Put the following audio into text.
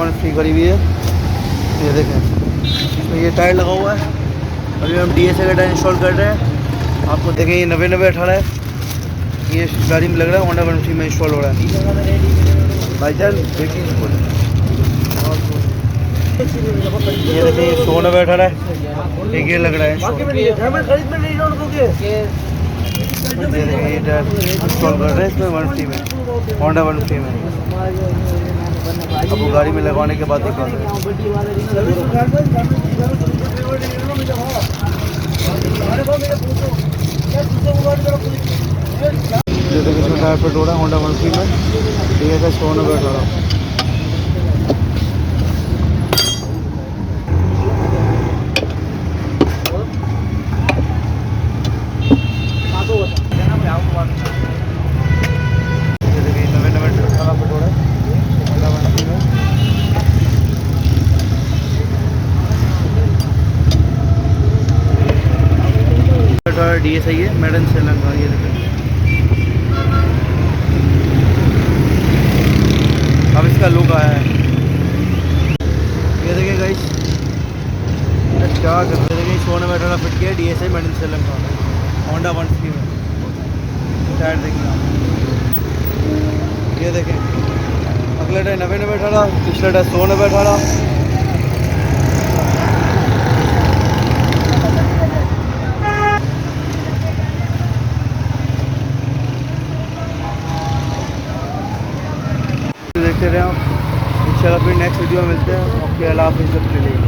150 खड़ी हुई है। ये देखें, इसमें ये टायर लगा हुआ है। अभी हम DSA का टायर इंस्टॉल कर रहे हैं। आपको देखें ये 90-90-18 है। ये गाड़ी में लग रहा है होंडा 150 में इंस्टॉल हो रहा है। भाईजान देखिए इसको, ये देखिए 100-90-18 है। एक ये लग रहा है इंस्टॉल कर रहे हैं इसमें 150 में, होंडा 150 में। अब वो गाड़ी में लगवाने के बाद दिखा दें। ये देखिए इसमें टायर फिट हो रहा है होंडा 150 में। ये है 100-90-18। DSI है मेड इन श्रीलंका। ये देखिए अब इसका लुक आया है। ये देखिए गाइस क्या कर रहे हैं। 100-90-18 फिट किया DSI made in Sri Lanka Honda 150 में। टायर देखिए आप, ये देखें अगला टायर 90-90-18, पिछला टायर 100-90-18। देखते रहे आप। इंशाल्लाह फिर नेक्स्ट वीडियो में मिलते हैं। ओके, अल्लाह हाफ़िज़।